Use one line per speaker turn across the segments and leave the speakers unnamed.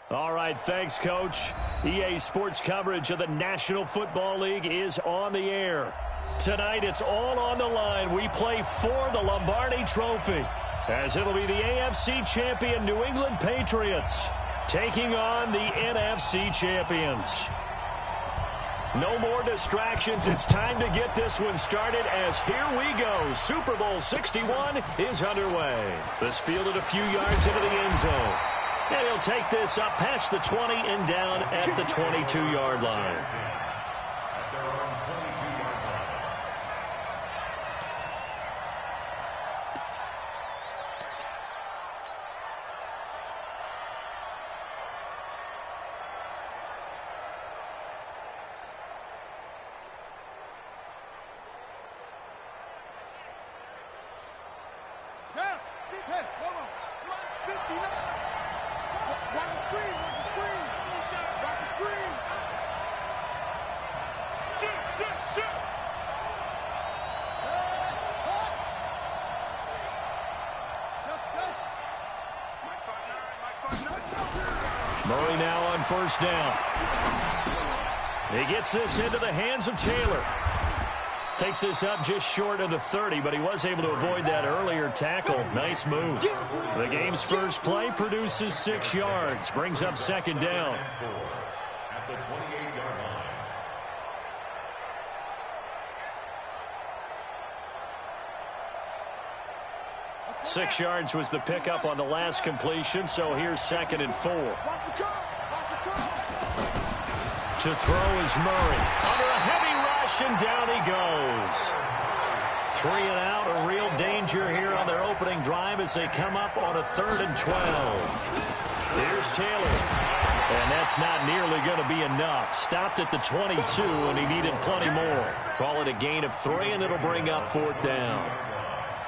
All right, thanks, Coach. EA Sports coverage of the National Football League is on the air. Tonight, it's all on the line. We play for the Lombardi Trophy, as it'll be the AFC champion New England Patriots taking on the NFC champions. No more distractions. It's time to get this one started, as here we go. Super Bowl 61 is underway. This fielded a few yards into the end zone. And he'll take this up past the 20 and down at the 22-yard line. Murray now on first down. He gets this into the hands of Taylor. Takes this up just short of the 30, but he was able to avoid that earlier tackle. Nice move. The game's first play produces 6 yards. Brings up second down. At the 28-yard line. 6 yards was the pickup on the last completion, so here's 2nd and 4. To throw is Murray. Under a heavy rush, and down he goes. 3 and out, a real danger here on their opening drive as they come up on a 3rd and 12. Here's Taylor. And that's not nearly going to be enough. Stopped at the 22, and he needed plenty more. Call it a gain of 3, and it'll bring up 4th down.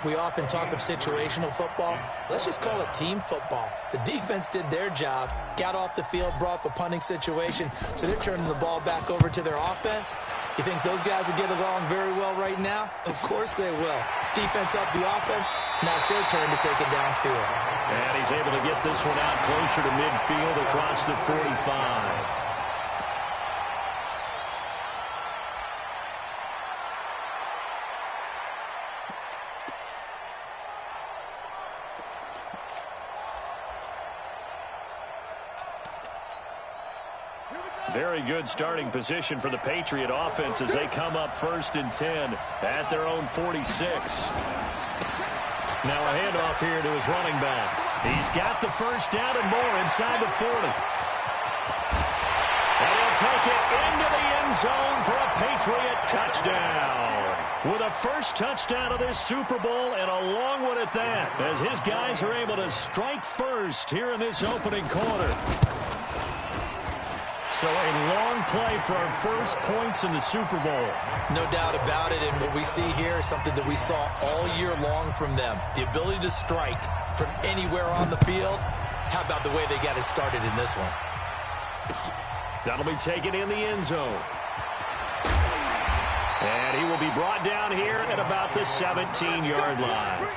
We often talk of situational football. Let's just call it team football. The defense did their job, got off the field, brought the punting situation, so they're turning the ball back over to their offense. You think those guys will get along very well right now? Of course they will. Defense up the offense. Now it's their turn to take it downfield.
And he's able to get this one out closer to midfield across the 45. Very good starting position for the Patriot offense as they come up 1st and 10 at their own 46. Now a handoff here to his running back. He's got the first down and more inside the 40. And he'll take it into the end zone for a Patriot touchdown. With a first touchdown of this Super Bowl, and a long one at that, as his guys are able to strike first here in this opening quarter. So a long play for our first points in the Super Bowl.
No doubt about it, and what we see here is something that we saw all year long from them. The ability to strike from anywhere on the field. How about the way they got it started in this one?
That'll be taken in the end zone. And he will be brought down here at about the 17-yard line.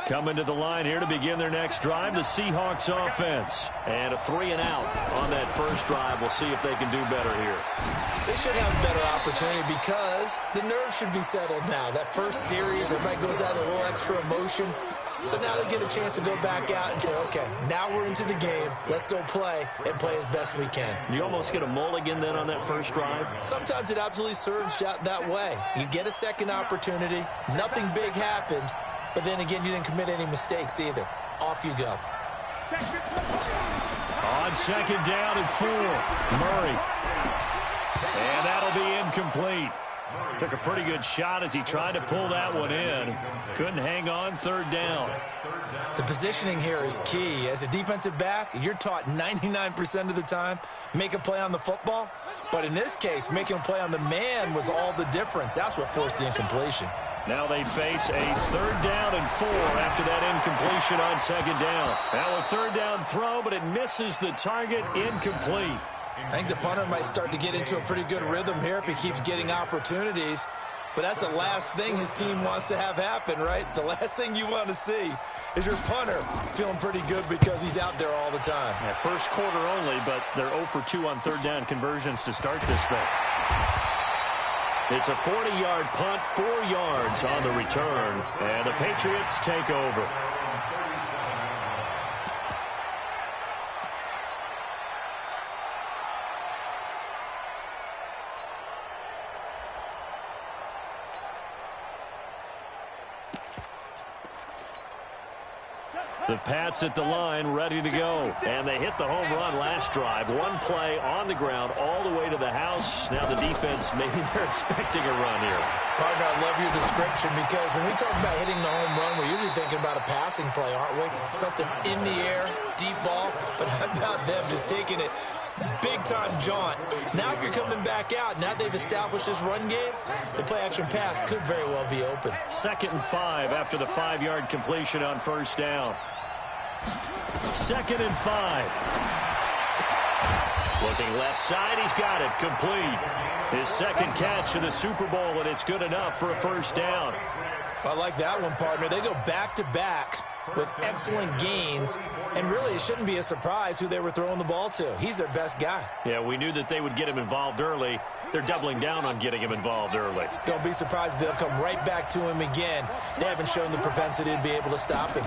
Coming to the line here to begin their next drive, the Seahawks offense. And a 3 and out on that first drive. We'll see if they can do better here.
They should have a better opportunity because the nerves should be settled now. That first series, everybody goes out a little extra emotion. So now they get a chance to go back out and say, okay, now we're into the game. Let's go play and play as best we can.
You almost get a mulligan then on that first drive?
Sometimes it absolutely serves that way. You get a second opportunity. Nothing big happened. But then again, you didn't commit any mistakes either. Off you go.
On 2nd down and 4, Murray. And that'll be incomplete. Took a pretty good shot as he tried to pull that one in. Couldn't hang on, 3rd down.
The positioning here is key. As a defensive back, you're taught 99% of the time, make a play on the football. But in this case, making a play on the man was all the difference. That's what forced the incompletion.
Now they face a 3rd down and 4 after that incompletion on 2nd down. Now a 3rd down throw, but it misses the target, incomplete.
I think the punter might start to get into a pretty good rhythm here if he keeps getting opportunities. But that's the last thing his team wants to have happen, right? The last thing you want to see is your punter feeling pretty good because he's out there all the time.
Yeah, first quarter only, but they're 0 for 2 on third down conversions to start this thing. It's a 40-yard punt, 4 yards on the return, and the Patriots take over. The Pats at the line, ready to go. And they hit the home run last drive. One play on the ground all the way to the house. Now the defense, maybe they're expecting a run here.
Partner, I love your description because when we talk about hitting the home run, we're usually thinking about a passing play, aren't we? Something in the air, deep ball. But how about them just taking it big-time jaunt? Now if you're coming back out, now they've established this run game, the play-action pass could very well be open.
2nd and 5 after the 5-yard completion on first down. 2nd and 5. Looking left side, he's got it, complete. His second catch of the Super Bowl, and it's good enough for a first down.
I like that one, partner. They go back-to-back with excellent gains, and really it shouldn't be a surprise who they were throwing the ball to. He's their best guy.
Yeah, we knew that they would get him involved early. They're doubling down on getting him involved early.
Don't be surprised they'll come right back to him again. They haven't shown the propensity to be able to stop him.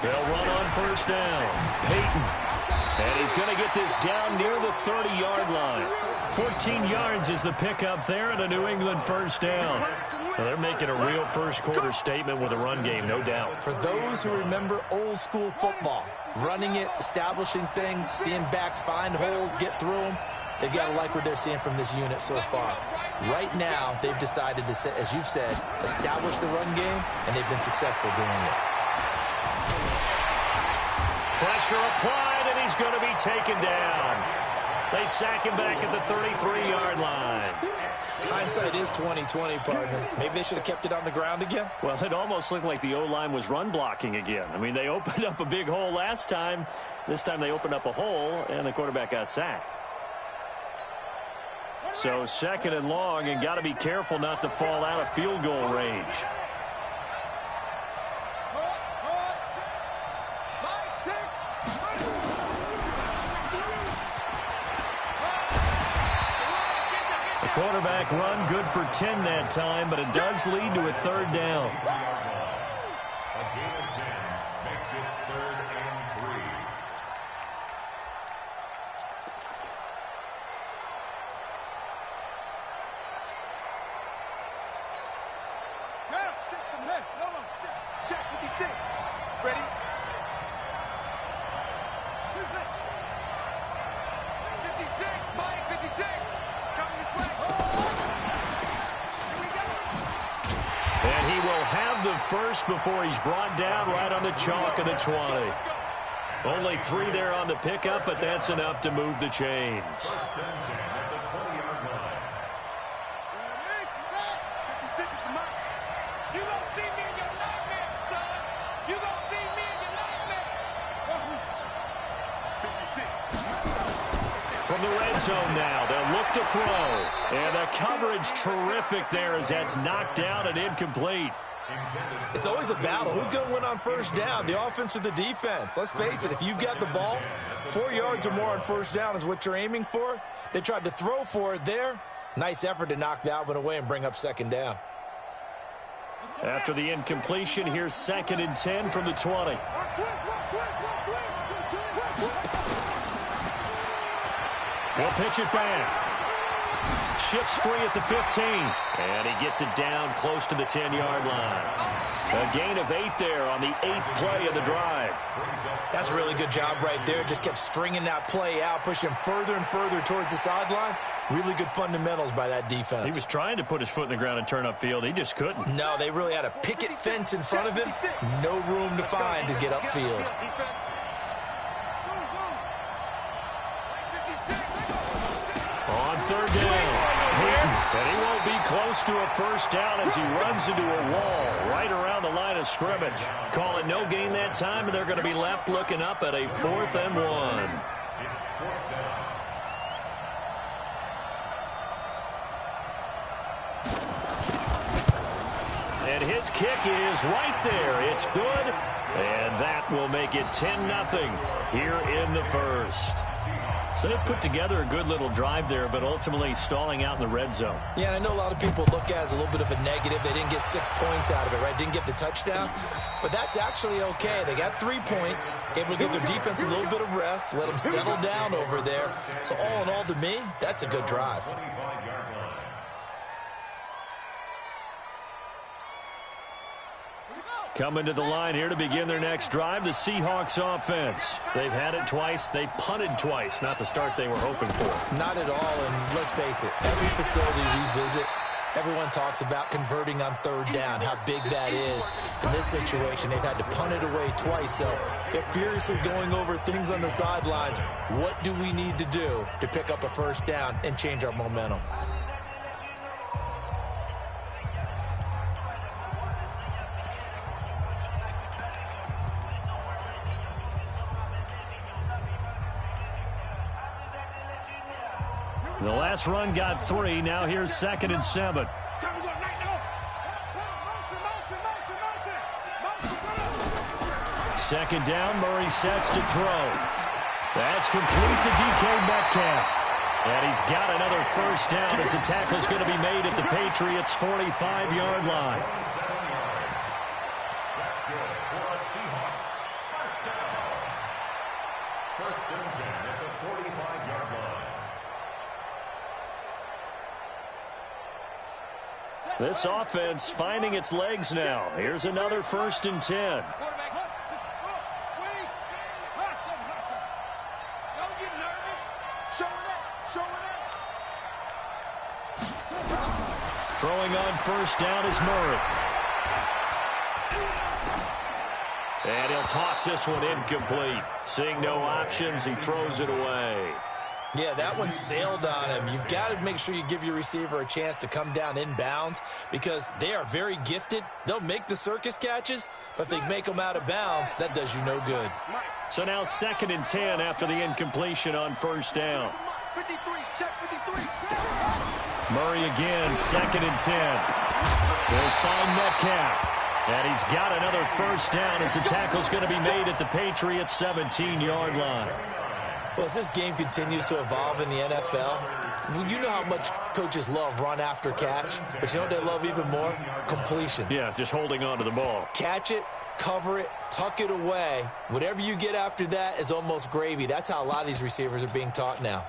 They'll run on first down. Peyton. And he's going to get this down near the 30-yard line. 14 yards is the pickup there and a New England first down. Well, they're making a real first-quarter statement with a run game, no doubt.
For those who remember old-school football, running it, establishing things, seeing backs find holes, get through them, they've got to like what they're seeing from this unit so far. Right now, they've decided to, as you've said, establish the run game, and they've been successful doing it.
Pressure applied, and he's going to be taken down. They sack him back at the 33-yard line.
Hindsight is 20/20, partner. Maybe they should have kept it on the ground again.
Well, it almost looked like the O-line was run blocking again. I mean, they opened up a big hole last time. This time they opened up a hole, and the quarterback got sacked. So 2nd and long, and got to be careful not to fall out of field goal range. Quarterback run, good for 10 that time, but it does lead to a third down.
A gain of 10 makes it 3rd and 3.
Check 56. Ready? 56, Mike, 56. Coming this way.
And he will have the first before he's brought down right on the chalk of the 20. Only 3 there on the pickup, but that's enough to move the chains.
1st and 10 at the 20-yard line.
You gonna see me in your nightmare, son. You gonna see me in your nightmare. 56.
From the red zone now, they'll look to throw. And the coverage terrific there as that's knocked down and incomplete.
It's always a battle. Who's going to win on first down, the offense or the defense? Let's face it, if you've got the ball, 4 yards or more on first down is what you're aiming for. They tried to throw for it there. Nice effort to knock that one away and bring up 2nd down.
After the incompletion, here's 2nd and 10 from the 20. He'll pitch it back. Shifts free at the 15. And he gets it down close to the 10-yard line. A gain of 8 there on the 8th play of the drive.
That's a really good job right there. Just kept stringing that play out, pushing him further and further towards the sideline. Really good fundamentals by that defense.
He was trying to put his foot in the ground and turn upfield. He just couldn't.
No, they really had a picket fence in front of him. No room to find to get upfield.
On third down, Peyton, and he won't be close to a first down as he runs into a wall right around the line of scrimmage. Call it no gain that time, and they're going to be left looking up at a 4th and 1.
It's 4th down.
his kick is right there. It's good, and that will make it 10-0 here in the first. So they put together a good little drive there, but ultimately stalling out in the red zone.
Yeah, and I know a lot of people look at it as a little bit of a negative. They didn't get 6 points out of it, right? Didn't get the touchdown. But that's actually okay. They got 3 points, able to give their defense a little bit of rest, let them settle down over there. So all in all, to me, that's a good drive.
Coming to the line here to begin their next drive, the Seahawks offense. They've had it twice. They've punted twice. Not the start they were hoping for.
Not at all, and let's face it, every facility we visit, everyone talks about converting on 3rd down, how big that is. In this situation, they've had to punt it away twice, so they're furiously going over things on the sidelines. What do we need to do to pick up a 1st down and change our momentum?
The last run got 3. Now here's 2nd and 7. Second down, Murray sets to throw. That's complete to DK Metcalf. And he's got another 1st down as the tackle's going to be made at the Patriots' 45-yard line.
That's good for the Seahawks. 1st down. 1st and 10 at the 45-yard line.
This offense finding its legs now. Here's another 1st and 10. Throwing on 1st down is Murray. And he'll toss this one incomplete. Seeing no options, he throws it away.
Yeah, that one sailed on him. You've got to make sure you give your receiver a chance to come down inbounds because they are very gifted. They'll make the circus catches, but they make them out of bounds. That does you no good.
So now 2nd and 10 after the incompletion on 1st down.
53, check 53.
Murray again, 2nd and 10. They'll find Metcalf. And he's got another 1st down as the tackle's going to be made at the Patriots' 17-yard line.
Well, as this game continues to evolve in the NFL, you know how much coaches love run after catch, but you know what they love even more? Completion.
Yeah, just holding on to the ball.
Catch it, cover it, tuck it away. Whatever you get after that is almost gravy. That's how a lot of these receivers are being taught now.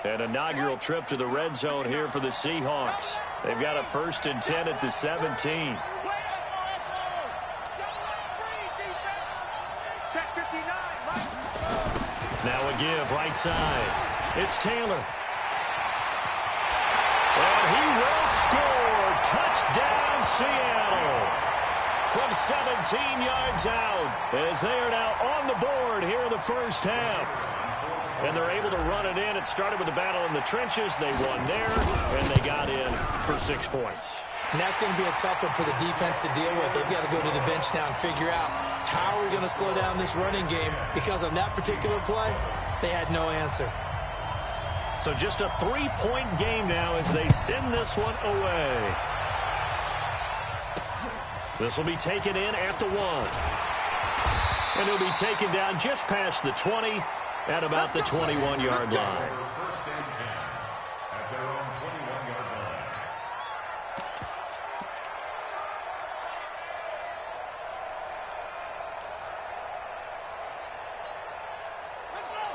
An inaugural trip to the red zone here for the Seahawks. They've got a 1st and 10 at the 17. Now a give right side. It's Taylor. And he will score. Touchdown, Seattle. From 17 yards out as they are now on the board here in the 1st half. And they're able to run it in. It started with a battle in the trenches. They won there, and they got in for 6 points.
And that's going to be a tough one for the defense to deal with. They've got to go to the bench now and figure out how we're going to slow down this running game because on that particular play, they had no answer.
So just a 3-point game now as they send this one away. This will be taken in at the 1. And it'll be taken down just past the 20 at about the 21-yard line.
1st and 10 at their own 21-yard line.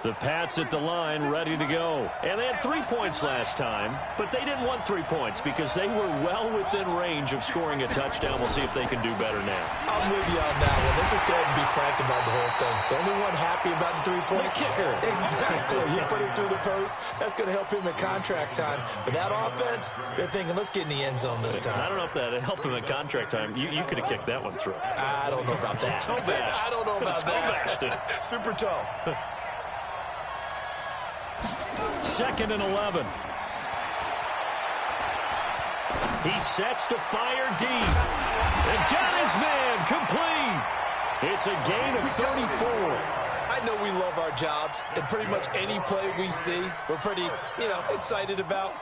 The Pats at the line ready to go. And they had 3 points last time, but they didn't want 3 points because they were well within range of scoring a touchdown. We'll see if they can do better now.
I'm with you on that one. Let's just go ahead and be frank about the whole thing. The only one happy about the 3-point
kicker.
Exactly. You put it through the post. That's going to help him in contract time. But that offense, they're thinking, let's get in the end zone this time.
I don't know if that helped him in contract time. You could have kicked that one through.
I don't know about that.
Toe bash.
I don't know about
Toe bashed it.
that. Super toe.
2nd and 11. He sets to fire deep. And got his man complete. It's a gain of 34.
I know we love our jobs, and pretty much any play we see, we're pretty, excited about.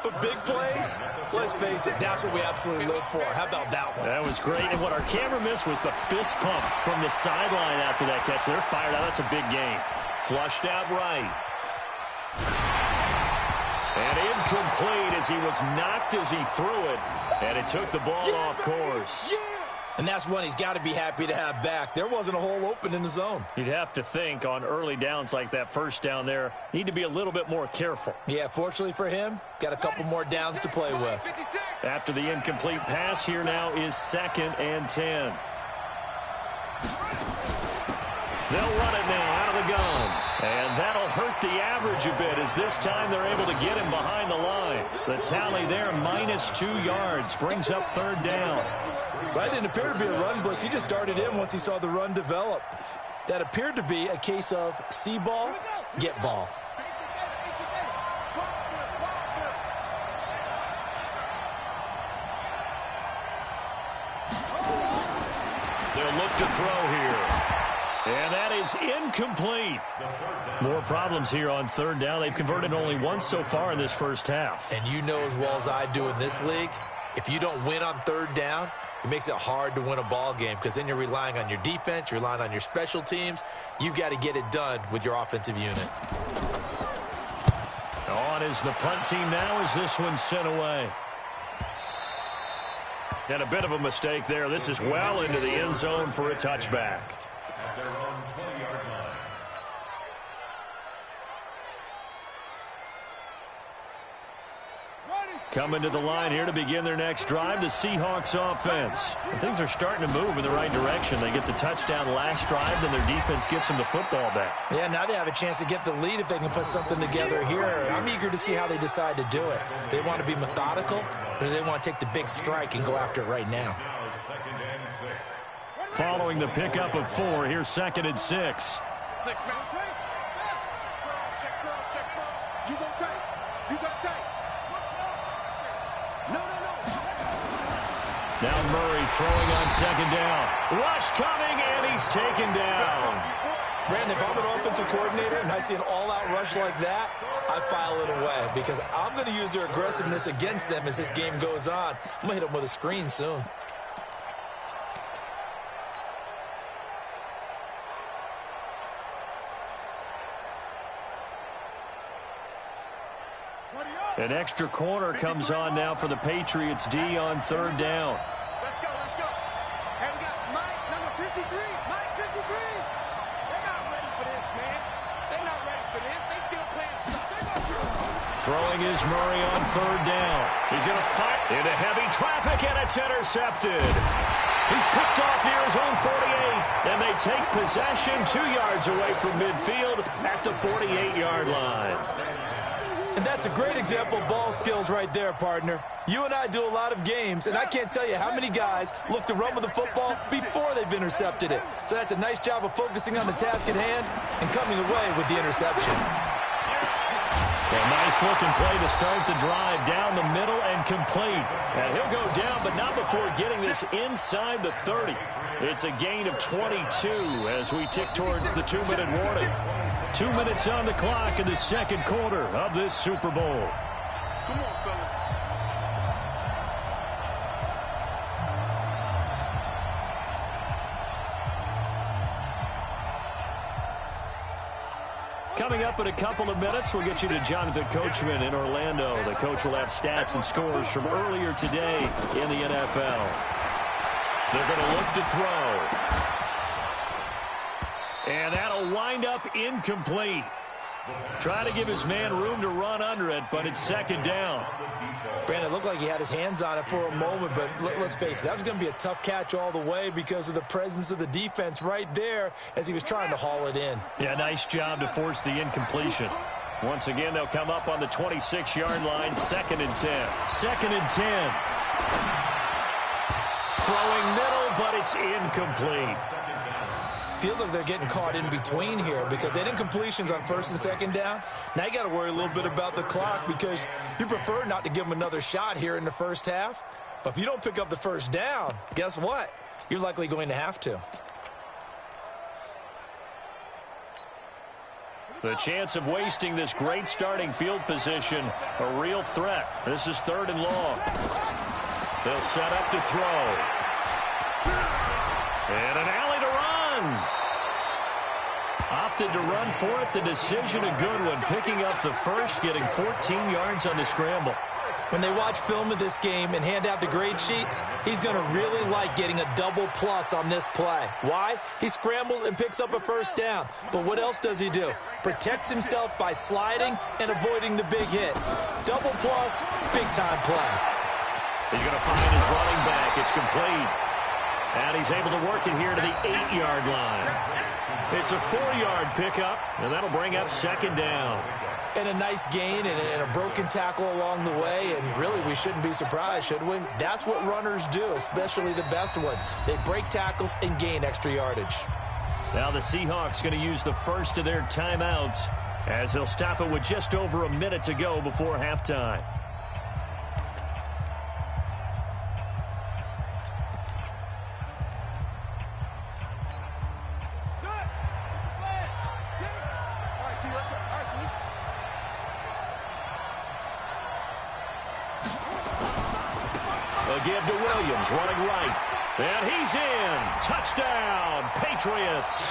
But big plays, let's face it, that's what we absolutely live for. How about that one?
That was great, and what our camera missed was the fist pump from the sideline after that catch. They're fired out. That's a big gain. Flushed out right. And incomplete as he was knocked as he threw it, and it took the ball off course.
And that's one he's got to be happy to have back. There wasn't a hole open in the zone.
You'd have to think on early downs like that first down there, need to be a little bit more careful.
Yeah, fortunately for him, got a couple more downs to play with.
After the incomplete pass, here now is 2nd and 10. They'll run it now out of the gun. And that'll hurt the average a bit as this time they're able to get him behind the line. The tally there, -2 yards, brings up 3rd down.
That didn't appear to be a run blitz. He just darted in once he saw the run develop. That appeared to be a case of see ball, get ball.
They'll look to throw here. And that is incomplete. More problems here on 3rd down. They've converted only once so far in this first half.
And you know as well as I do in this league, if you don't win on 3rd down, it makes it hard to win a ball game because then you're relying on your defense, you're relying on your special teams. You've got to get it done with your offensive unit.
On is the punt team now as this one's sent away. And a bit of a mistake there. This is well into the end zone for a touchback.
At their own 20-yard line.
Coming to the line here to begin their next drive, the Seahawks offense. And things are starting to move in the right direction. They get the touchdown last drive, then their defense gets them the football back.
Yeah, now they have a chance to get the lead if they can put something together here. I'm eager to see how they decide to do it. Do they want to be methodical, or do they want to take the big strike and go after it right now?
Now 2nd and 6.
Following the pickup of 4, here's 2nd and 6.
6 man. Check cross. You go tight. You got tight. No.
Now Murray throwing on 2nd down. Rush coming, and he's taken down.
Brandon, if I'm an offensive coordinator and I see an all-out rush like that, I file it away because I'm going to use their aggressiveness against them as this game goes on. I'm going to hit them with a screen soon.
An extra corner comes on now for the Patriots D on 3rd down.
Let's go. Hey, we got Mike, number 53. Mike, 53. They're not ready for this, man. They're not ready for this. They still playing suck.
Throwing is Murray on 3rd down. He's going to fight into heavy traffic, and it's intercepted. He's picked off near his own 48, and they take possession 2 yards away from midfield at the 48-yard line.
And that's a great example of ball skills right there, partner. You and I do a lot of games, and I can't tell you how many guys look to run with the football before they've intercepted it. So that's a nice job of focusing on the task at hand and coming away with the interception.
A nice-looking play to start the drive down the middle and complete. And he'll go down, but not before getting this inside the 30. It's a gain of 22 as we tick towards the 2-minute warning. 2 minutes on the clock in the 2nd quarter of this Super Bowl.
Come on, fellas.
Coming up in a couple of minutes, we'll get you to Jonathan Coachman in Orlando. The coach will have stats and scores from earlier today in the NFL. They're going to look to throw. And that'll wind up incomplete. Trying to give his man room to run under it, but it's 2nd down.
Brandon, it looked like he had his hands on it for a moment, but let's face it, that was going to be a tough catch all the way because of the presence of the defense right there as he was trying to haul it in.
Yeah, nice job to force the incompletion. Once again, they'll come up on the 26-yard line, 2nd and 10. 2nd and 10. Throwing middle, but it's incomplete.
Feels like they're getting caught in between here because they had incompletions on 1st and 2nd down. Now you got to worry a little bit about the clock because you prefer not to give them another shot here in the first half. But if you don't pick up the 1st down, guess what? You're likely going to have to.
The chance of wasting this great starting field position, a real threat. This is 3rd and long. They'll set up to throw. And an alley to run. Opted to run for it. The decision, a good one. Picking up the first, getting 14 yards on the scramble.
When they watch film of this game and hand out the grade sheets, he's going to really like getting a double plus on this play. Why? He scrambles and picks up a first down. But what else does he do? Protects himself by sliding and avoiding the big hit. Double plus, big-time play.
He's going to find his running back. It's complete. And he's able to work it here to the 8-yard line. It's a 4-yard pickup, and that'll bring up 2nd down.
And a nice gain and a broken tackle along the way, and really we shouldn't be surprised, should we? That's what runners do, especially the best ones. They break tackles and gain extra yardage.
Now the Seahawks going to use the first of their timeouts as they'll stop it with just over a minute to go before halftime. Give to Williams, running right. And he's in. Touchdown, Patriots.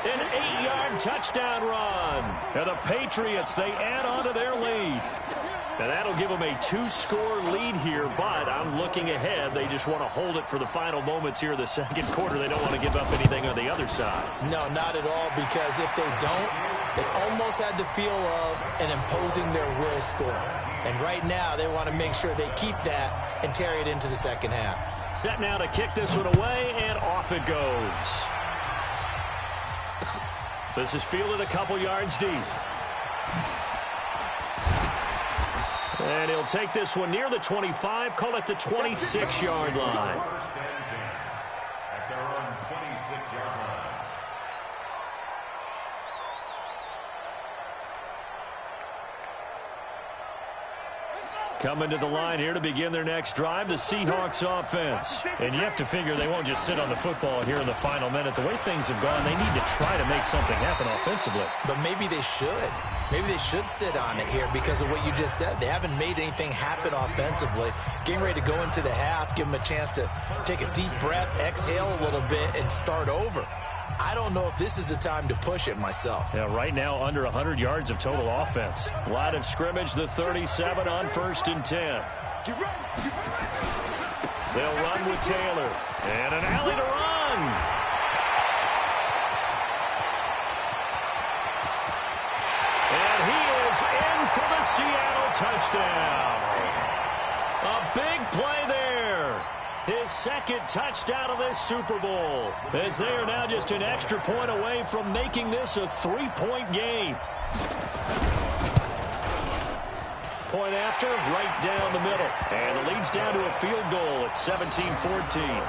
An 8-yard touchdown run. And the Patriots, they add on to their lead. And that'll give them a 2-score lead here, but I'm looking ahead. They just want to hold it for the final moments here in the 2nd quarter. They don't want to give up anything on the other side.
No, not at all, because if they don't, it almost had the feel of an imposing their will score. And right now, they want to make sure they keep that and carry it into the 2nd half.
Set now to kick this one away, and off it goes. This is fielded a couple yards deep. And he'll take this one near the 25, call it the 26-yard line.
At their own 26-yard line.
Coming to the line here to begin their next drive, the Seahawks offense. And you have to figure they won't just sit on the football here in the final minute. The way things have gone, they need to try to make something happen offensively.
But maybe they should. Maybe they should sit on it here because of what you just said. They haven't made anything happen offensively. Getting ready to go into the half, give them a chance to take a deep breath, exhale a little bit, and start over. I don't know if this is the time to push it myself.
Yeah, right now under 100 yards of total offense. Line of scrimmage, the 37 on 1st and 10. They'll run with Taylor. And an alley to run. And he is in for the Seattle touchdown. A big play there. His 2nd touchdown of this Super Bowl, as they are now just an extra point away from making this a 3-point game. Point after, right down the middle. And the lead's down to a field goal at 17-14.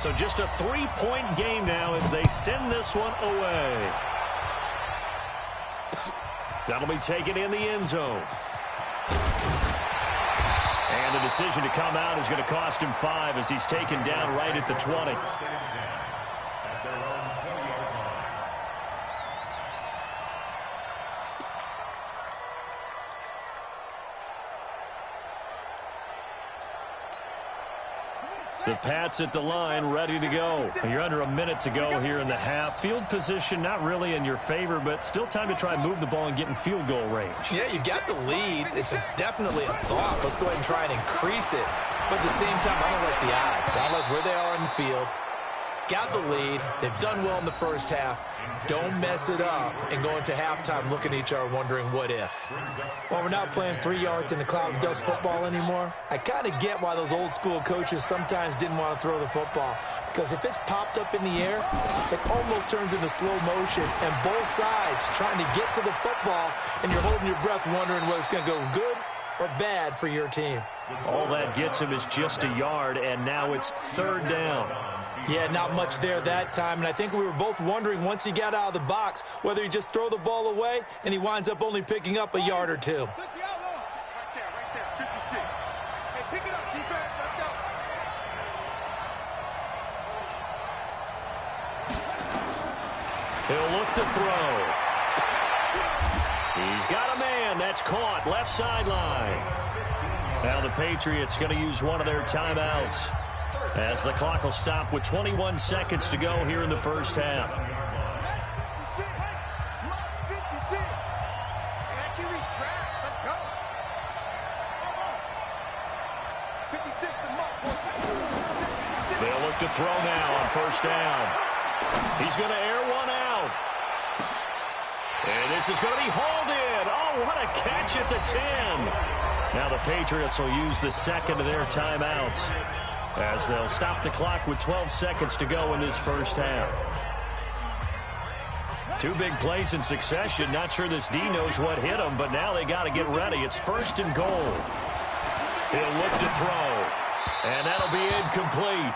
So just a 3-point game now as they send this one away. That'll be taken in the end zone. And the decision to come out is going to cost him 5 as he's taken down right at the 20. The Pats at the line, ready to go. You're under a minute to go here in the half. Field position not really in your favor, but still time to try and move the ball and get in field goal range.
Yeah, you got the lead. It's definitely a thought. Let's go ahead and try and increase it. But at the same time, I don't like the odds. I like where they are in the field. Got the lead. They've done well in the first half. Don't mess it up and go into halftime looking at each other wondering what if. While we're not playing 3 yards in the cloud of dust football anymore, I kind of get why those old school coaches sometimes didn't want to throw the football. Because if it's popped up in the air, it almost turns into slow motion. And both sides trying to get to the football, and you're holding your breath wondering whether it's going to go good or bad for your team.
All that gets him is just a yard, and now it's 3rd down.
Yeah, not much there that time, and I think we were both wondering once he got out of the box whether he just throw the ball away and he winds up only picking up a yard or 2.
Right there, 56. Hey, pick it up, defense. Let's go.
He'll look to throw. He's got a man. That's caught. Left sideline. Now the Patriots going to use one of their timeouts as the clock will stop with 21 seconds to go here in the first half. They'll look to throw now on first down. He's going to air one out. And this is going to be hauled in. Oh, what a catch at the 10. Now the Patriots will use the second of their timeouts as they'll stop the clock with 12 seconds to go in this first half. Two big plays in succession. Not sure this D knows what hit him, but now they got to get ready. It's first and goal. He'll look to throw, and that'll be incomplete.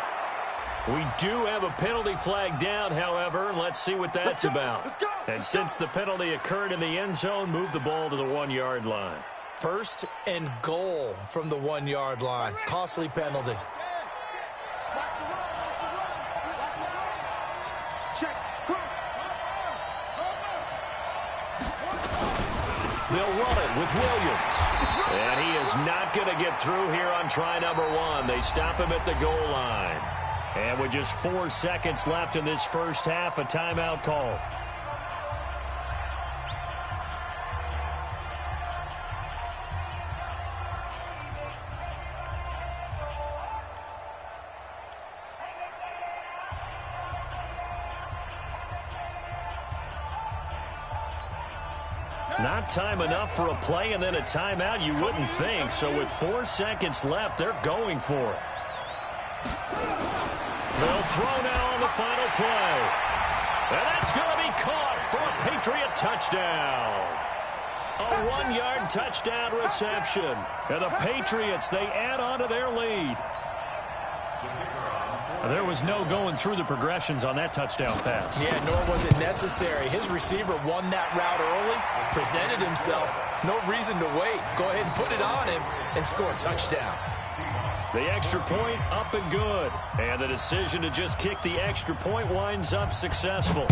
We do have a penalty flag down, however. Let's see what that's about. And since the penalty occurred in the end zone, move the ball to the 1-yard line.
First and goal from the 1-yard line. Costly penalty.
They'll run it with Williams. And he is not going to get through here on try number 1. They stop him at the goal line. And with just 4 seconds left in this first half, a timeout call. Not time enough for a play and then a timeout, you wouldn't think. So with 4 seconds left, they're going for it. They'll throw now on the final play. And that's going to be caught for a Patriot touchdown. A 1-yard touchdown reception. And the Patriots, they add on to their lead. There was no going through the progressions on that touchdown pass.
Yeah, nor was it necessary. His receiver won that route early, presented himself. No reason to wait. Go ahead and put it on him and score a touchdown.
The extra point up and good. And the decision to just kick the extra point winds up successful.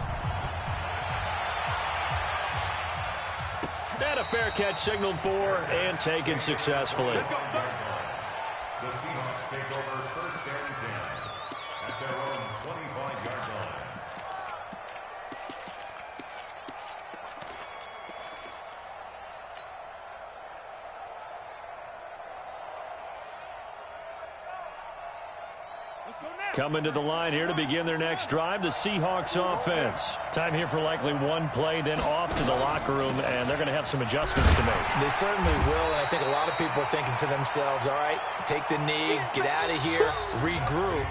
And a fair catch signaled for and taken successfully.
The Seahawks take over first and 10 at their own 25-yard line.
Coming to the line here to begin their next drive, the Seahawks offense. Time here for likely one play, then off to the locker room, and they're going to have some adjustments to make.
They certainly will, and I think a lot of people are thinking to themselves, all right, take the knee, get out of here, regroup.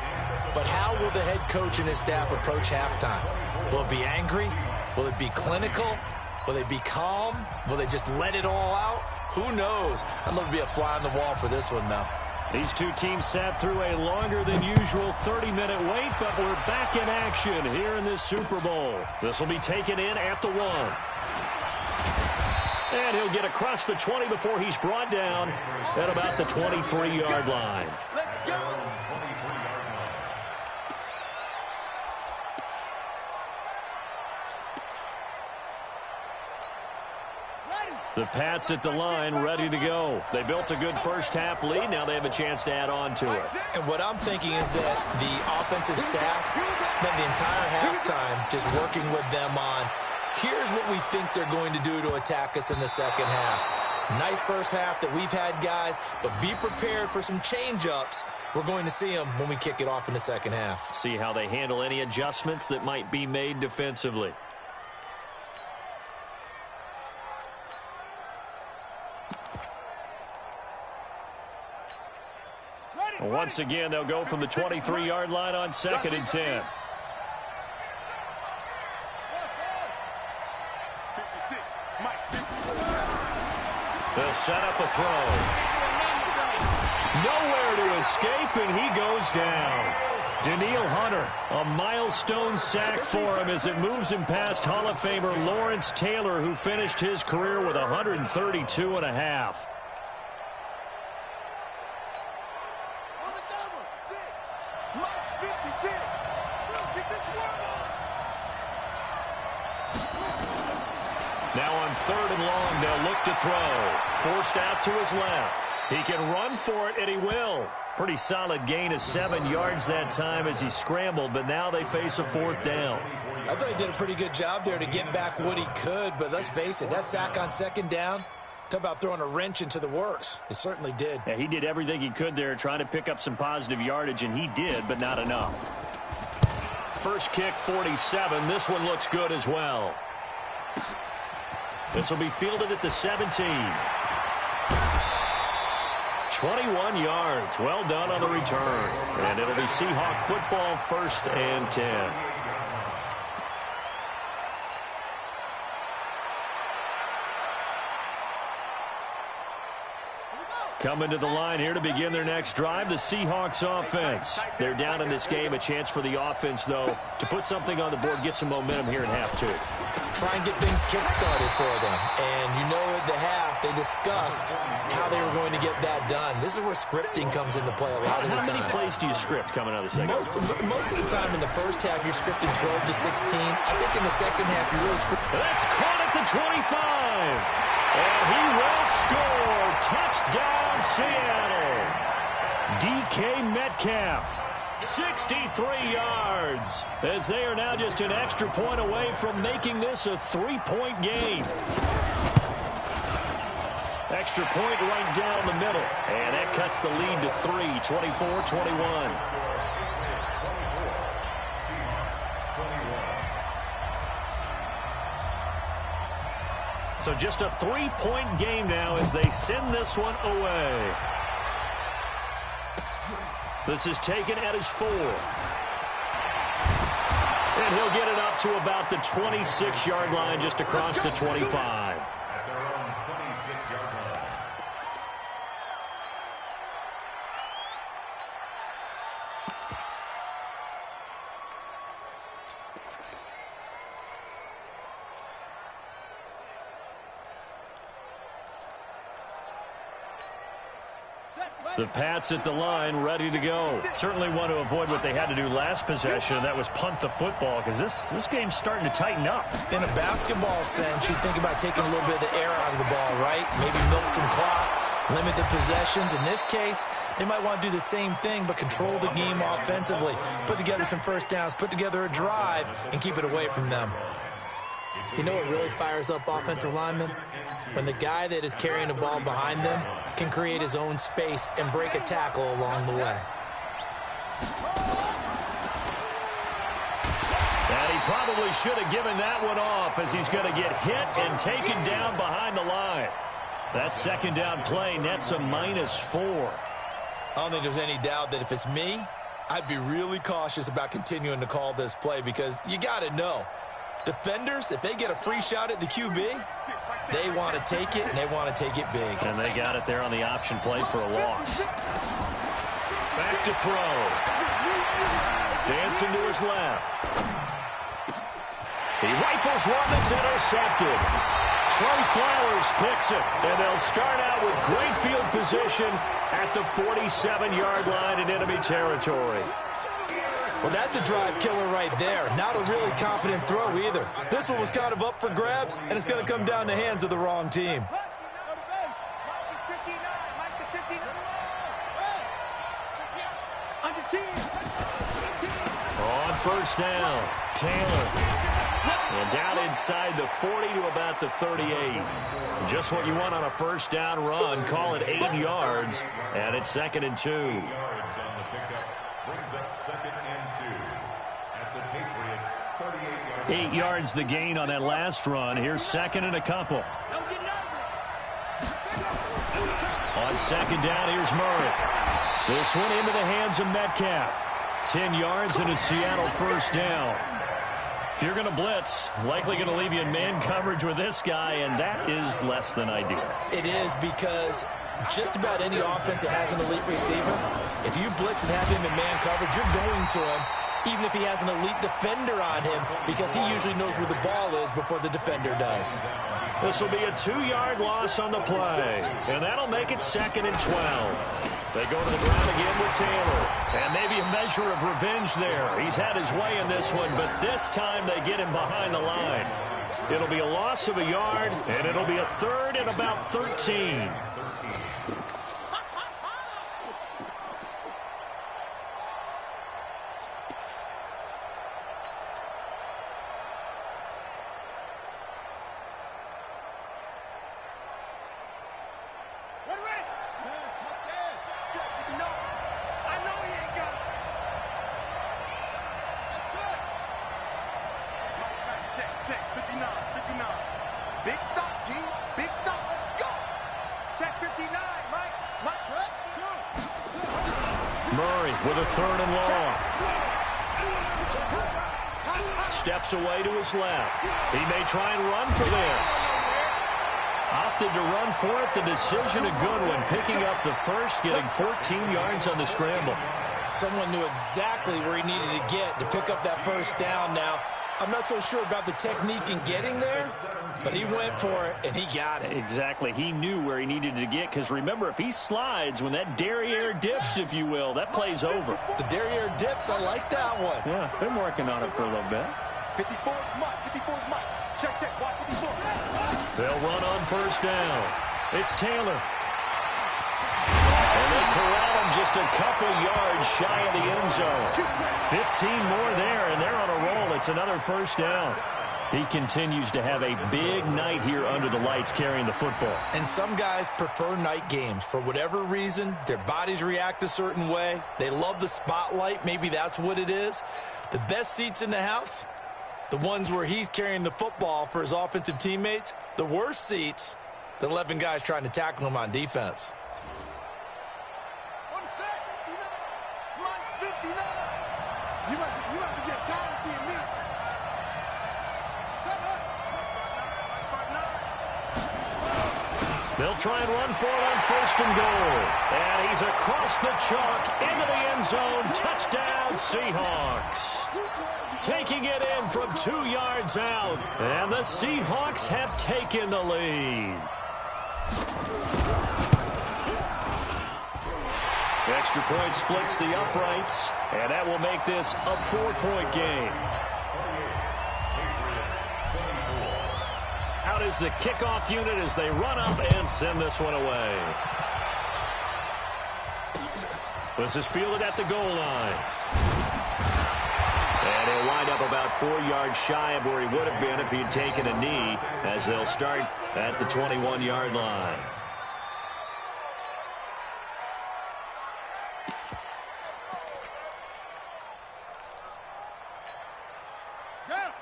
But how will the head coach and his staff approach halftime? Will it be angry? Will it be clinical? Will they be calm? Will they just let it all out? Who knows? I'd love to be a fly on the wall for this one, though.
These two teams sat through a longer than usual 30-minute wait, but we're back in action here in this Super Bowl. This will be taken in at the 1. And he'll get across the 20 before he's brought down at about the 23-yard line.
Let's go.
The Pats at the line, ready to go. They built a good first-half lead. Now they have a chance to add on to it.
And what I'm thinking is that the offensive staff spent the entire halftime just working with them on, here's what we think they're going to do to attack us in the second half. Nice first half that we've had, guys, but be prepared for some change-ups. We're going to see them when we kick it off in the second half.
See how they handle any adjustments that might be made defensively. Once again, they'll go from the 23-yard line on 2nd and 10. They'll set up a throw. Nowhere to escape, and he goes down. Danielle Hunter, a milestone sack for him as it moves him past Hall of Famer Lawrence Taylor, who finished his career with 132.5. Now on 3rd and long, they'll look to throw. Forced out to his left. He can run for it, and he will. Pretty solid gain of 7 yards that time as he scrambled, but now they face a 4th down.
I thought he did a pretty good job there to get back what he could, but let's face it, that sack on 2nd down, talk about throwing a wrench into the works. It certainly did.
Yeah, he did everything he could there trying to pick up some positive yardage, and he did, but not enough. First kick, 47. This one looks good as well. This will be fielded at the 17. 21 yards. Well done on the return. And it'll be Seahawk football, 1st and 10. Coming to the line here to begin their next drive, the Seahawks offense. They're down in this game. A chance for the offense, though, to put something on the board, get some momentum here in half 2.
Try and get things kick-started for them. And you know at the half, they discussed how they were going to get that done. This is where scripting comes into play a lot of the time.
How many plays do you script coming out of the second?
Most of the time in the first half, you're scripting 12 to 16. I think in the second half, you really script.
That's caught at the 25. And he will score. Touchdown, Seattle. DK Metcalf. 63 yards, as they are now just an extra point away from making this a 3-point game. Extra point right down the middle, and that cuts the lead to 3, 24-21. So just a 3-point game now as they send this one away. This is taken at his 4. And he'll get it up to about the 26-yard line, just across the 25.
At their own 26-yard line.
The Pats at the line, ready to go. Certainly want to avoid what they had to do last possession, and that was punt the football, because this game's starting to tighten up.
In a basketball sense, you think about taking a little bit of the air out of the ball, right? Maybe milk some clock, limit the possessions. In this case, they might want to do the same thing, but control the game offensively. Put together some first downs, put together a drive, and keep it away from them. You know what really fires up offensive linemen? When the guy that is carrying the ball behind them can create his own space and break a tackle along the way.
And he probably should have given that one off, as he's going to get hit and taken down behind the line. That 2nd down play nets a -4.
I don't think there's any doubt that if it's me, I'd be really cautious about continuing to call this play, because you got to know, defenders, if they get a free shot at the QB, they want to take it, and they want to take it big.
And they got it there on the option play for a loss. Back to throw. Dancing to his left. He rifles one that's intercepted. Trey Flowers picks it, and they'll start out with great field position at the 47-yard line in enemy territory.
Well, that's a drive killer right there. Not a really confident throw either. This one was kind of up for grabs, and it's going to come down the hands of the wrong team.
On 1st down, Taylor. And down inside the 40 to about the 38. Just what you want on a 1st down run. Call it 8 yards, and it's 2nd and 2.
Yards on the pickup brings up 2nd and 2 at the Patriots' 38-yard line.
8 yards the gain on that last run. Here's 2nd and a couple. On 2nd down, here's Murray. This one into the hands of Metcalf. 10 yards and a Seattle 1st down. If you're going to blitz, likely going to leave you in man coverage with this guy, and that is less than ideal.
It is, because just about any offense that has an elite receiver, if you blitz and have him in man coverage, you're going to him, even if he has an elite defender on him, because he usually knows where the ball is before the defender does.
This will be a 2-yard loss on the play, and that'll make it 2nd and 12. They go to the ground again with Taylor, and maybe a measure of revenge there. He's had his way in this one, but this time they get him behind the line. It'll be a loss of a yard, and it'll be a third and about 13. Murray with a third and long. Steps away to his left. He may try and run for this. Opted to run for it. The decision a good one. Picking up the first, getting 14 yards on the scramble.
Someone knew exactly where he needed to get to pick up that first down. Now, I'm not so sure about the technique in getting there, but he went for it, and he got it.
Exactly. He knew where he needed to get, because remember, if he slides, when that derriere dips, if you will, that play's over.
The derriere dips, I like that one.
Yeah, been working on it for a little bit.
54 Mike, 54 Mike. Check, watch 54.
They'll run on first down. It's Taylor. And they corral him just a couple yards shy of the end zone. 15 more there, and they're on a roll. It's another first down. He continues to have a big night here under the lights carrying the football.
And some guys prefer night games. For whatever reason, their bodies react a certain way. They love the spotlight. Maybe that's what it is. The best seats in the house, the ones where he's carrying the football for his offensive teammates. The worst seats, the 11 guys trying to tackle him on defense.
You must be getting tired of seeing me. Shut up.
They'll try and run for it on first and goal. And he's across the chalk into the end zone. Touchdown, Seahawks. Taking it in from 2 yards out. And the Seahawks have taken the lead. Extra point splits the uprights, and that will make this a 4-point game. Out is the kickoff unit as they run up and send this one away. This is fielded at the goal line. And he'll wind up about 4 yards shy of where he would have been if he'd taken a knee, as they'll start at the 21-yard line.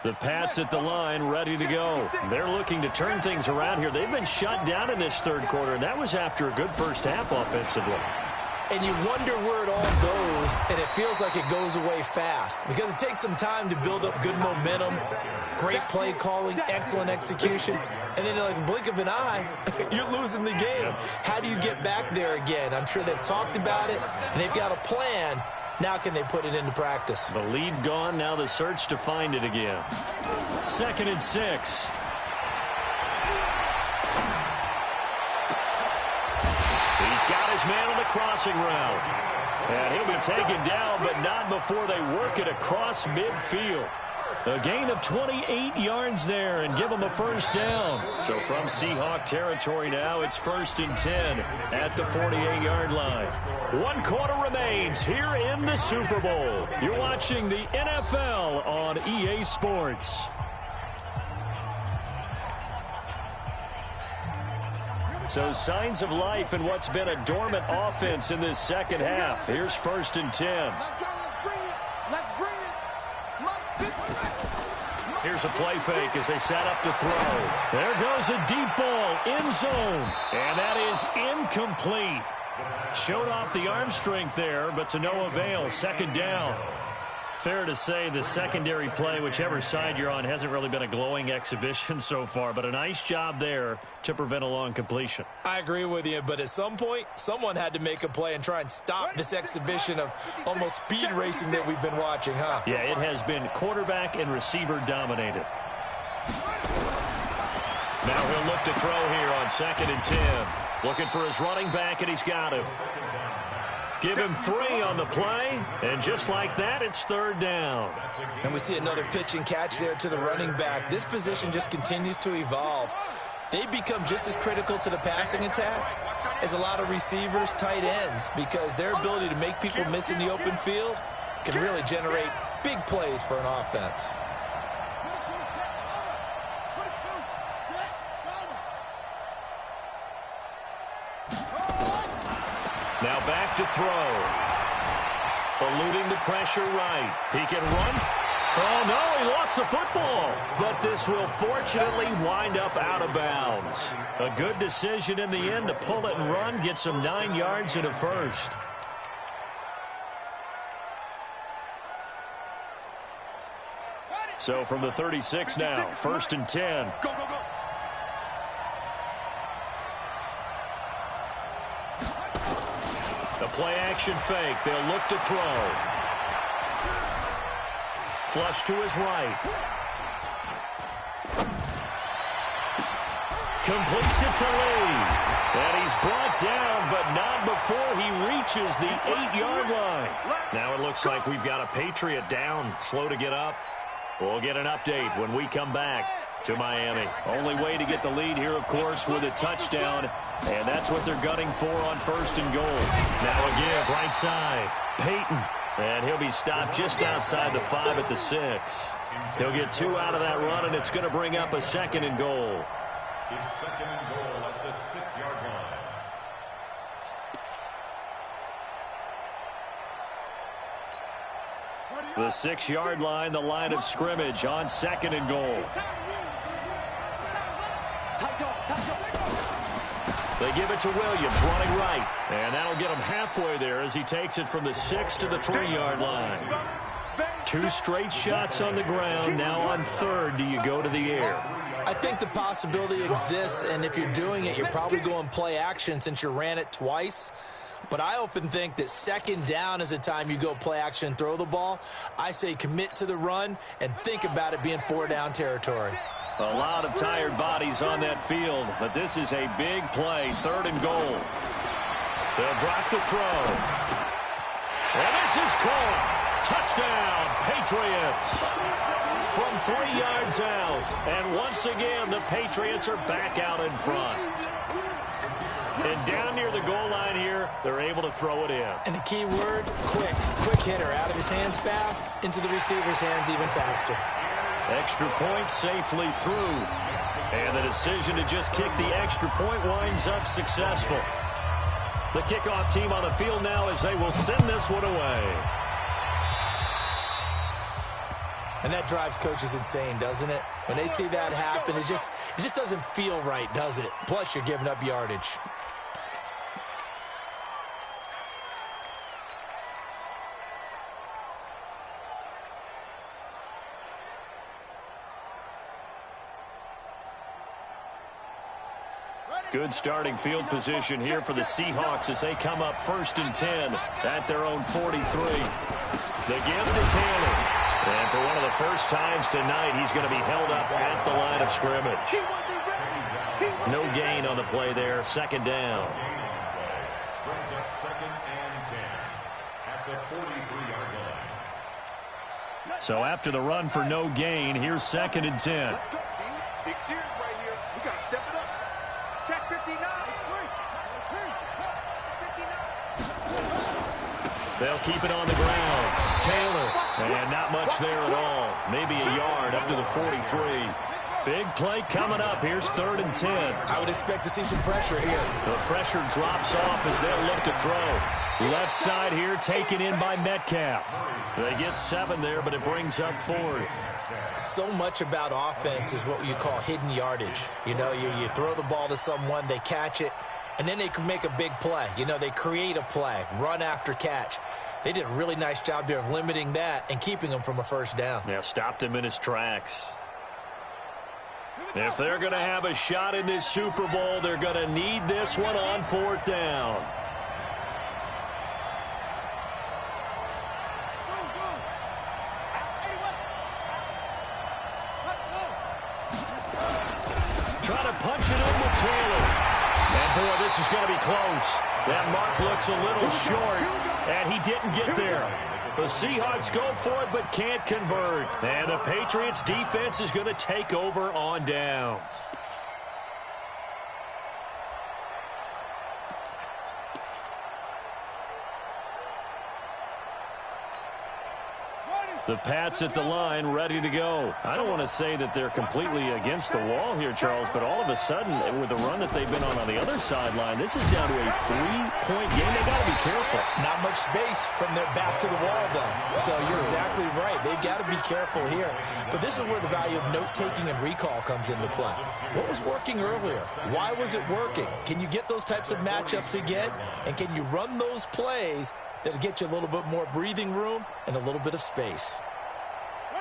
The Pats at the line, ready to go. They're looking to turn things around here. They've been shut down in this third quarter, and that was after a good first half offensively.
And you wonder where it all goes, and it feels like it goes away fast because it takes some time to build up good momentum, great play calling, excellent execution, and then like a blink of an eye, you're losing the game. How do you get back there again? I'm sure they've talked about it, and they've got a plan. Now can they put it into practice?
The lead gone, now the search to find it again. 2nd and 6. He's got his man on the crossing route. And he'll be taken down, but not before they work it across midfield. A gain of 28 yards there and give them a first down. So from Seahawk territory now, it's 1st and 10 at the 48-yard line. 1 quarter remains here in the Super Bowl. You're watching the NFL on EA Sports. So signs of life in what's been a dormant offense in this second half. Here's 1st and 10.
Let's go. Let's bring it. Let's bring it.
Here's a play fake as they set up to throw. There goes a deep ball, end zone. And that is incomplete. Showed off the arm strength there, but to no avail. 2nd down. Fair to say the secondary play, whichever side you're on, hasn't really been a glowing exhibition so far, but a nice job there to prevent a long completion.
I agree with you, but at some point, someone had to make a play and try and stop this exhibition of almost speed racing that we've been watching, huh?
Yeah, it has been quarterback and receiver dominated. Now he'll look to throw here on 2nd and 10. Looking for his running back, and he's got him. Give him 3 on the play, and just like that, it's 3rd down.
And we see another pitch and catch there to the running back. This position just continues to evolve. They become just as critical to the passing attack as a lot of receivers, tight ends, because their ability to make people miss in the open field can really generate big plays for an offense.
Now back to throw. Eluding the pressure right. He can run. Oh, no, he lost the football. But this will fortunately wind up out of bounds. A good decision in the end to pull it and run, get some 9 yards and a first. So from the 36 now, 1st and 10.
Go, go, go.
The play-action fake. They'll look to throw. Flush to his right. Completes it to Lee. And he's brought down, but not before he reaches the 8-yard line. Now it looks like we've got a Patriot down, slow to get up. We'll get an update when we come back to Miami. Only way to get the lead here, of course, with a touchdown. And that's what they're gunning for on 1st and goal. Now a give, right side. Peyton. And he'll be stopped just outside the 5 at the 6. He'll get 2 out of that run, and it's going to bring up a 2nd and goal.
It's 2nd and goal at the 6-yard line.
The 6-yard line, the line of scrimmage on 2nd and goal. They give it to Williams, running right. And that'll get him halfway there as he takes it from the 6 to the 3-yard line. 2 straight shots on the ground. Now on 3rd, do you go to the air?
I think the possibility exists, and if you're doing it, you're probably going play action since you ran it twice. But I often think that 2nd down is a time you go play action and throw the ball. I say commit to the run and think about it being 4-down territory.
A lot of tired bodies on that field, but this is a big play, 3rd and goal. They'll drop the throw. And this is caught. Touchdown, Patriots. From 3 yards out. And once again, the Patriots are back out in front. And down near the goal line here, they're able to throw it in.
And the key word, quick. Quick hitter, out of his hands fast, into the receiver's hands even faster.
Extra point safely through. And the decision to just kick the extra point winds up successful. The kickoff team on the field now as they will send this one away.
And that drives coaches insane, doesn't it? When they see that happen, it just doesn't feel right, does it? Plus, you're giving up yardage.
Good starting field position here for the Seahawks as they come up 1st and 10 at their own 43. They give to Taylor. And for one of the first times tonight, he's going to be held up at the line of scrimmage. No gain on the play there. 2nd down.
Brings up 2nd and 10 at the 43-yard line.
So after the run for no gain, here's 2nd and 10.
Big series right here. We got to step it up. Check 59.
They'll keep it on the ground. Taylor, and not much there at all. Maybe a yard up to the 43. Big play coming up. Here's 3rd and 10.
I would expect to see some pressure here.
The pressure drops off as they'll look to throw. Left side here taken in by Metcalf. They get 7 there, but it brings up 4th.
So much about offense is what you call hidden yardage. You know, you throw the ball to someone, they catch it, and then they can make a big play. You know, they create a play, run after catch. They did a really nice job there of limiting that and keeping him from a 1st down.
Yeah, stopped him in his tracks. If they're going to have a shot in this Super Bowl, they're going to need this one on 4th down. Trying to punch it in with Taylor. And, boy, this is going to be close. That mark looks a little short. And he didn't get there. The Seahawks go for it but can't convert. And the Patriots defense is going to take over on downs. The Pats at the line, ready to go. I don't want to say that they're completely against the wall here, Charles, but all of a sudden, with the run that they've been on the other sideline, this is down to a 3-point game. They got to be careful.
Not much space from their back to the wall, though. So you're exactly right. They've got to be careful here. But this is where the value of note-taking and recall comes into play. What was working earlier? Why was it working? Can you get those types of matchups again? And can you run those plays that'll get you a little bit more breathing room and a little bit of space?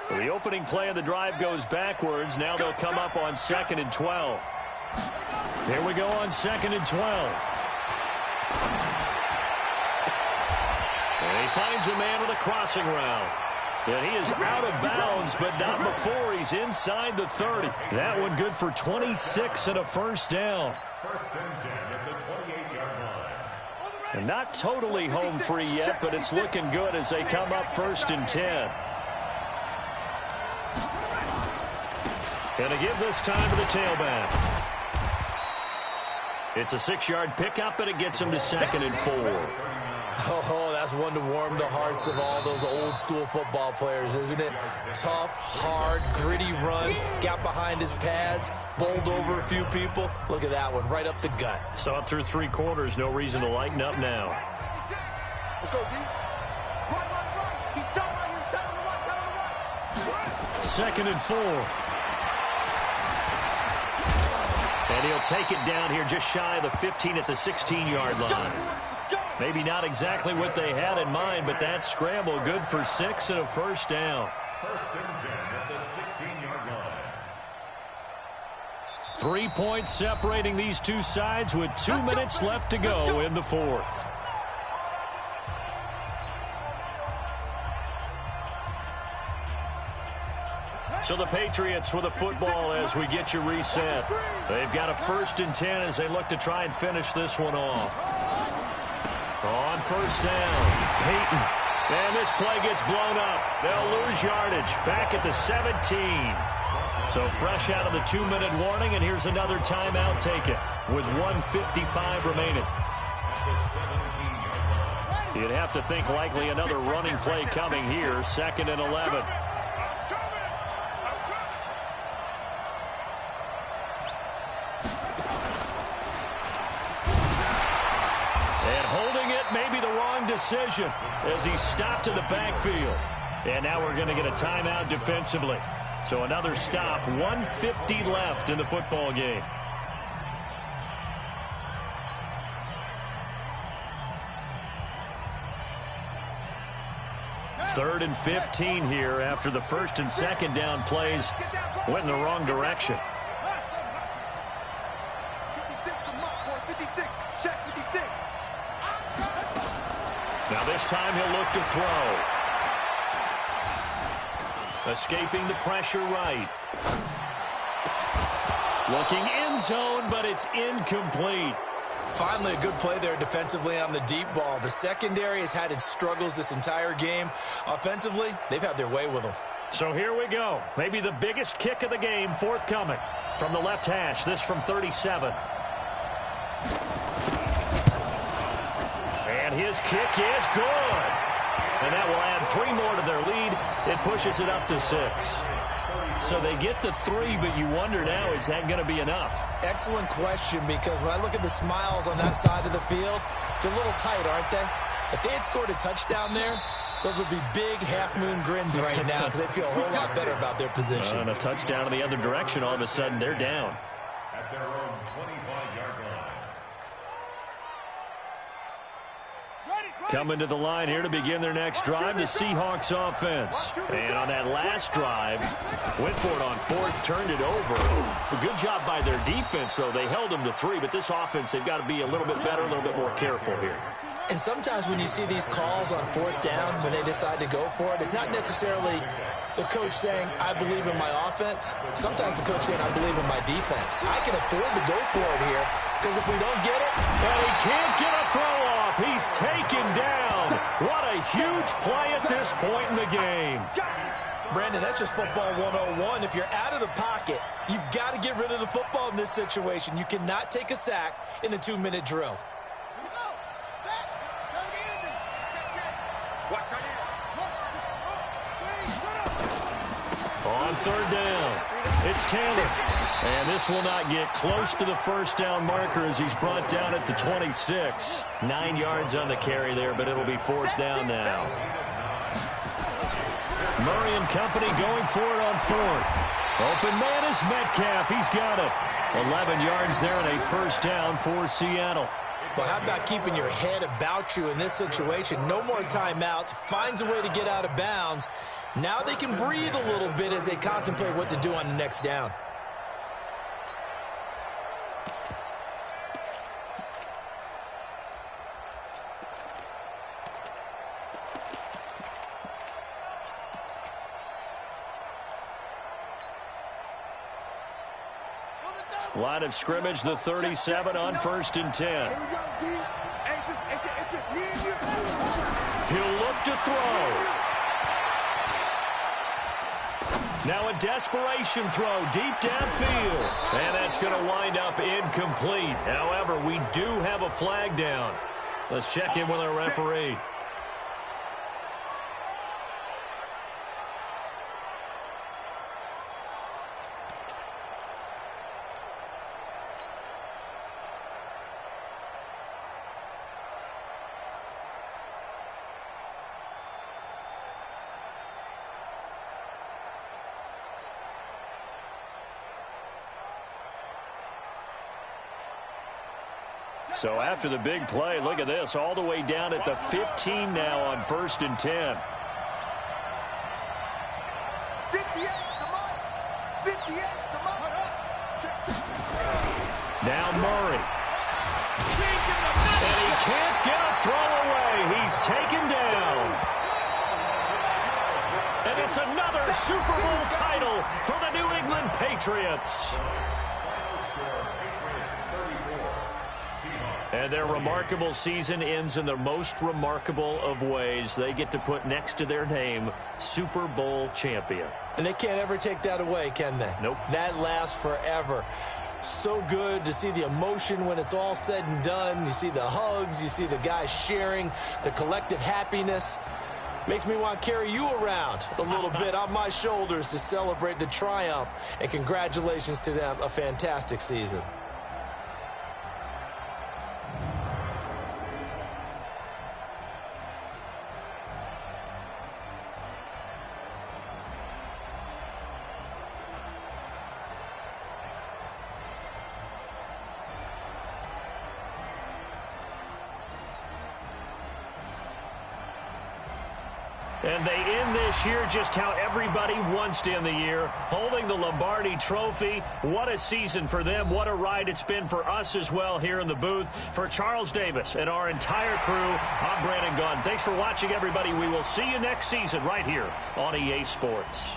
So the opening play of the drive goes backwards. Now they'll come up on 2nd and 12. Here we go on 2nd and 12. And he finds a man with a crossing route. And he is out of bounds, but not before he's inside the 30. That one good for 26 and a first down.
First and 10 at the 28-yard line.
And not totally home free yet, but it's looking good as they come up 1st and 10. And to give this time to the tailback. It's a 6-yard pickup, and it gets him to 2nd and 4.
Oh, that's one to warm the hearts of all those old-school football players, isn't it? Tough, hard, gritty run. Got behind his pads, bowled over a few people. Look at that one, right up the gut.
Saw it through 3 quarters. No reason to lighten up now.
Let's go, D. Right. He's telling right here. Tell him to run.
2nd and 4. And he'll take it down here just shy of the 15 at the 16-yard line. Maybe not exactly what they had in mind, but that scramble good for 6 and a first down.
First and 10 at the 16-yard line.
3 points separating these two sides with 2 minutes left to go in the 4th. So the Patriots with a football as we get you reset. They've got a 1st and 10 as they look to try and finish this one off. On 1st down, Peyton. And this play gets blown up. They'll lose yardage back at the 17. So fresh out of the 2-minute warning, and here's another timeout taken with 1:55 remaining. You'd have to think likely another running play coming here, 2nd and 11. Maybe the wrong decision as he stopped in the backfield. And now we're going to get a timeout defensively. So another stop, 1:50 left in the football game. Third and 15 here after the 1st and 2nd down plays went in the wrong direction. Now this time he'll look to throw. Escaping the pressure right. Looking end zone, but it's incomplete.
Finally, a good play there defensively on the deep ball. The secondary has had its struggles this entire game. Offensively, they've had their way with them.
So here we go. Maybe the biggest kick of the game forthcoming from the left hash. This from 37. And his kick is good. And that will add 3 more to their lead. It pushes it up to 6. So they get the 3, but you wonder now, is that going to be enough?
Excellent question, because when I look at the smiles on that side of the field, they're a little tight, aren't they? If they had scored a touchdown there, those would be big half-moon grins right now because they feel a whole lot better about their position.
And a touchdown in the other direction, all of a sudden they're down.
At their own 25-yard line.
Coming to the line here to begin their next drive, the Seahawks offense. And on that last drive, went for it on 4th, turned it over. A good job by their defense, though. They held them to 3, but this offense, they've got to be a little bit better, a little bit more careful here.
And sometimes when you see these calls on 4th down, when they decide to go for it, it's not necessarily the coach saying, I believe in my offense. Sometimes the coach saying, I believe in my defense. I can afford to go for it here, because if we don't get it,
well, he can't get a throw off. He he's taken down. What a huge play at this point in the game.
Brandon, that's just football 101. If you're out of the pocket, you've got to get rid of the football in this situation. You cannot take a sack in a 2-minute drill.
On third down, it's Taylor. And this will not get close to the first down marker as he's brought down at the 26. 9 yards on the carry there, but it'll be fourth down now. Murray and company going for it on fourth. Open man is Metcalf. He's got it. 11 yards there and a first down for Seattle.
Well, how about keeping your head about you in this situation? No more timeouts. Finds a way to get out of bounds. Now they can breathe a little bit as they contemplate what to do on the next down.
Line of scrimmage, the 37 on 1st and 10. He'll look to throw. Now a desperation throw deep downfield. And that's going to wind up incomplete. However, we do have a flag down. Let's check in with our referee. So after the big play, look at this, all the way down at the 15 now on 1st and 10.
58, come on. 58, come on.
Now Murray. And he can't get a throw away. He's taken down. And it's another Super Bowl title for the New England Patriots. And their remarkable season ends in the most remarkable of ways. They get to put next to their name, Super Bowl champion.
And they can't ever take that away, can they?
Nope.
That lasts forever. So good to see the emotion when it's all said and done. You see the hugs. You see the guys sharing, the collective happiness. Makes me want to carry you around a little bit on my shoulders to celebrate the triumph. And congratulations to them. A fantastic season.
And they end this year just how everybody wants to end the year, holding the Lombardi Trophy. What a season for them. What a ride it's been for us as well here in the booth. For Charles Davis and our entire crew, I'm Brandon Gunn. Thanks for watching, everybody. We will see you next season right here on EA Sports.